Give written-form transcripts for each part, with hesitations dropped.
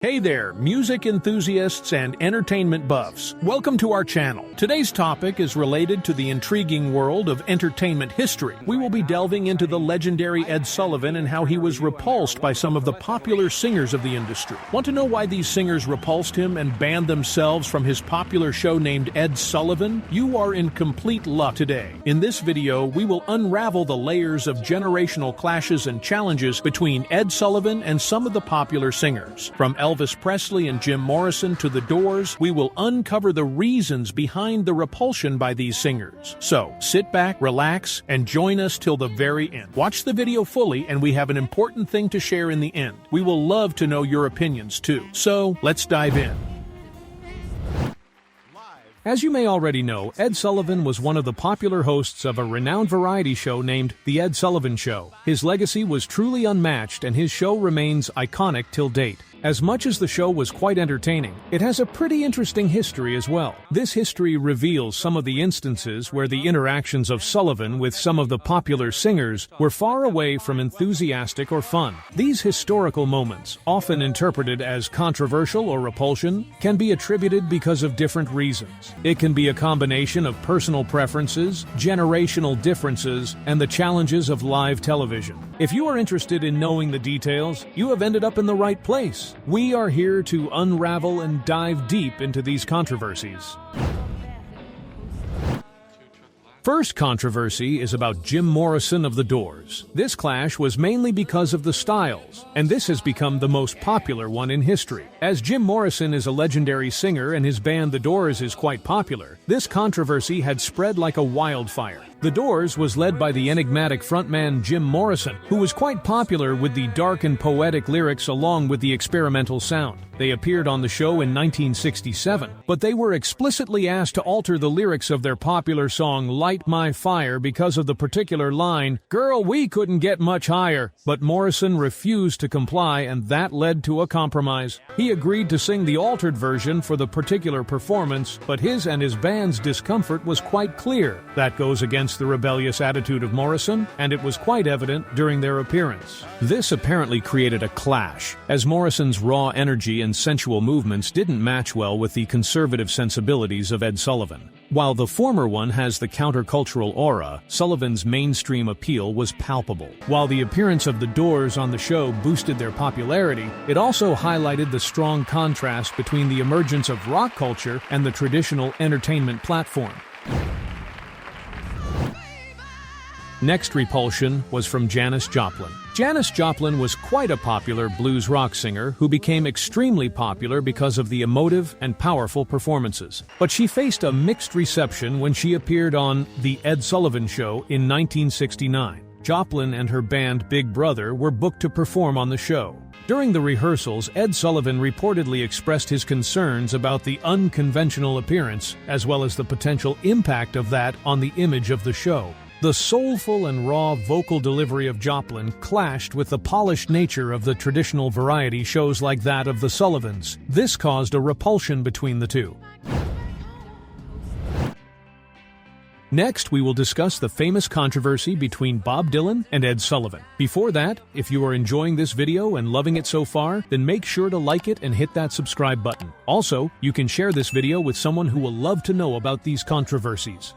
Hey there, music enthusiasts and entertainment buffs. Welcome to our channel. Today's topic is related to the intriguing world of entertainment history. We will be delving into the legendary Ed Sullivan and how he was repulsed by some of the popular singers of the industry. Want to know why these singers repulsed him and banned themselves from his popular show named Ed Sullivan? You are in complete luck today. In this video, we will unravel the layers of generational clashes and challenges between Ed Sullivan and some of the popular singers. From Elvis Presley and Jim Morrison to The Doors, we will uncover the reasons behind the repulsion by these singers. So, sit back, relax, and join us till the very end. Watch the video fully, and we have an important thing to share in the end. We will love to know your opinions too. So, let's dive in. As you may already know, Ed Sullivan was one of the popular hosts of a renowned variety show named The Ed Sullivan Show. His legacy was truly unmatched, and his show remains iconic till date. As much as the show was quite entertaining, it has a pretty interesting history as well. This history reveals some of the instances where the interactions of Sullivan with some of the popular singers were far away from enthusiastic or fun. These historical moments, often interpreted as controversial or repulsion, can be attributed because of different reasons. It can be a combination of personal preferences, generational differences, and the challenges of live television. If you are interested in knowing the details, you have ended up in the right place. We are here to unravel and dive deep into these controversies. First controversy is about Jim Morrison of The Doors. This clash was mainly because of the styles, and this has become the most popular one in history. As Jim Morrison is a legendary singer and his band The Doors is quite popular, this controversy had spread like a wildfire. The Doors was led by the enigmatic frontman Jim Morrison, who was quite popular with the dark and poetic lyrics along with the experimental sound. They appeared on the show in 1967, but they were explicitly asked to alter the lyrics of their popular song Light My Fire because of the particular line, "Girl, we couldn't get much higher." But Morrison refused to comply, and that led to a compromise. He agreed to sing the altered version for the particular performance, but his and his band's discomfort was quite clear. That goes against the rebellious attitude of Morrison, and it was quite evident during their appearance. This apparently created a clash, as Morrison's raw energy and sensual movements didn't match well with the conservative sensibilities of Ed Sullivan. While the former one has the countercultural aura, Sullivan's mainstream appeal was palpable. While the appearance of The Doors on the show boosted their popularity, it also highlighted the strong contrast between the emergence of rock culture and the traditional entertainment platform. Next repulsion was from Janice Joplin. Janice Joplin was quite a popular blues rock singer who became extremely popular because of the emotive and powerful performances. But she faced a mixed reception when she appeared on The Ed Sullivan Show in 1969. Joplin and her band Big Brother were booked to perform on the show. During the rehearsals, Ed Sullivan reportedly expressed his concerns about the unconventional appearance, as well as the potential impact of that on the image of the show. The soulful and raw vocal delivery of Joplin clashed with the polished nature of the traditional variety shows like that of the Sullivans. This caused a repulsion between the two. Next, we will discuss the famous controversy between Bob Dylan and Ed Sullivan. Before that, if you are enjoying this video and loving it so far, then make sure to like it and hit that subscribe button. Also, you can share this video with someone who will love to know about these controversies.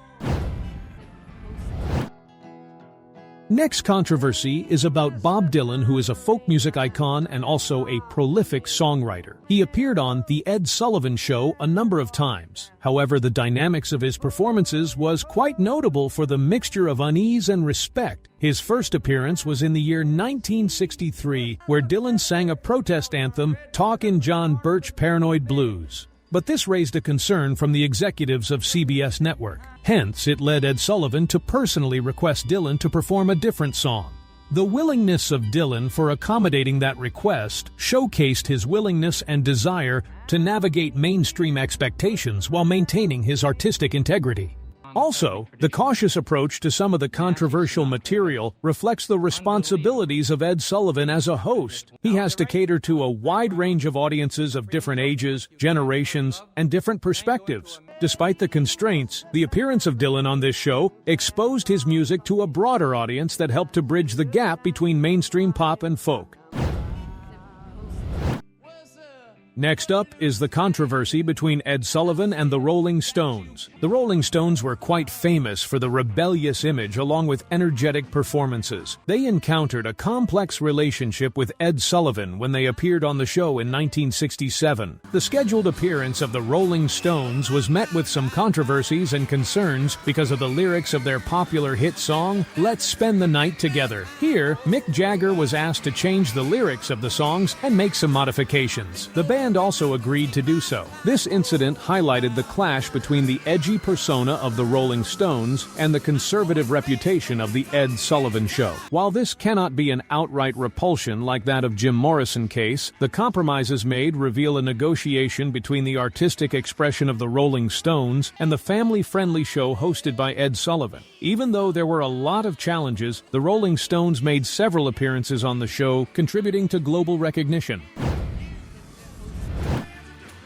Next controversy is about Bob Dylan, who is a folk music icon and also a prolific songwriter. He appeared on The Ed Sullivan Show a number of times. However, the dynamics of his performances was quite notable for the mixture of unease and respect. His first appearance was in the year 1963, where Dylan sang a protest anthem, Talkin' John Birch Paranoid Blues. But this raised a concern from the executives of CBS Network. Hence, it led Ed Sullivan to personally request Dylan to perform a different song. The willingness of Dylan for accommodating that request showcased his willingness and desire to navigate mainstream expectations while maintaining his artistic integrity. Also, the cautious approach to some of the controversial material reflects the responsibilities of Ed Sullivan as a host. He has to cater to a wide range of audiences of different ages, generations, and different perspectives. Despite the constraints, the appearance of Dylan on this show exposed his music to a broader audience that helped to bridge the gap between mainstream pop and folk. Next up is the controversy between Ed Sullivan and the Rolling Stones. The Rolling Stones were quite famous for the rebellious image along with energetic performances. They encountered a complex relationship with Ed Sullivan when they appeared on the show in 1967. The scheduled appearance of the Rolling Stones was met with some controversies and concerns because of the lyrics of their popular hit song, Let's Spend the Night Together. Here, Mick Jagger was asked to change the lyrics of the songs and make some modifications. The band also agreed to do so. This incident highlighted the clash between the edgy persona of the Rolling Stones and the conservative reputation of the Ed Sullivan Show. While this cannot be an outright repulsion like that of Jim Morrison case, the compromises made reveal a negotiation between the artistic expression of the Rolling Stones and the family-friendly show hosted by Ed Sullivan. Even though there were a lot of challenges, the Rolling Stones made several appearances on the show, contributing to global recognition.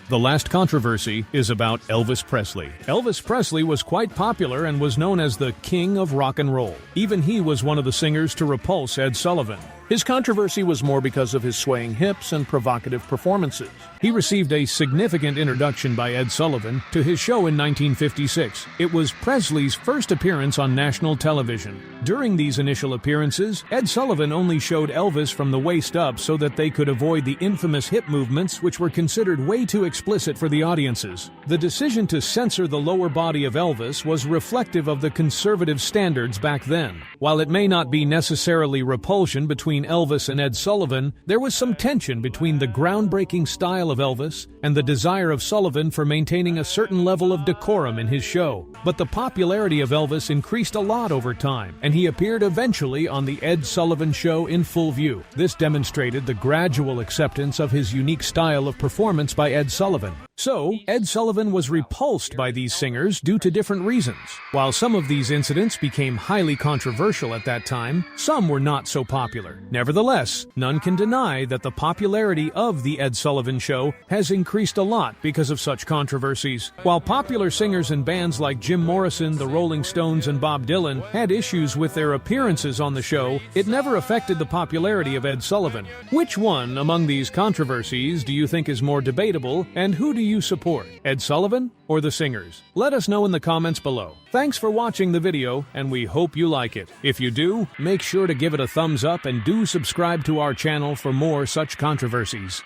The last controversy is about Elvis Presley. Elvis Presley was quite popular and was known as the King of Rock and Roll. Even he was one of the singers to repulse Ed Sullivan. His controversy was more because of his swaying hips and provocative performances. He received a significant introduction by Ed Sullivan to his show in 1956. It was Presley's first appearance on national television. During these initial appearances, Ed Sullivan only showed Elvis from the waist up so that they could avoid the infamous hip movements which were considered way too explicit for the audiences. The decision to censor the lower body of Elvis was reflective of the conservative standards back then. While it may not be necessarily repulsion between Elvis and Ed Sullivan, there was some tension between the groundbreaking style of Elvis and the desire of Sullivan for maintaining a certain level of decorum in his show. But the popularity of Elvis increased a lot over time, and he appeared eventually on the Ed Sullivan Show in full view. This demonstrated the gradual acceptance of his unique style of performance by Ed Sullivan. So, Ed Sullivan was repulsed by these singers due to different reasons. While some of these incidents became highly controversial at that time, some were not so popular. Nevertheless, none can deny that the popularity of The Ed Sullivan Show has increased a lot because of such controversies. While popular singers and bands like Jim Morrison, the Rolling Stones, and Bob Dylan had issues with their appearances on the show, it never affected the popularity of Ed Sullivan. Which one among these controversies do you think is more debatable, and who do you support, Ed Sullivan or the singers? Let us know in the comments below. Thanks for watching the video, and we hope you like it. If you do, make sure to give it a thumbs up and do subscribe to our channel for more such controversies.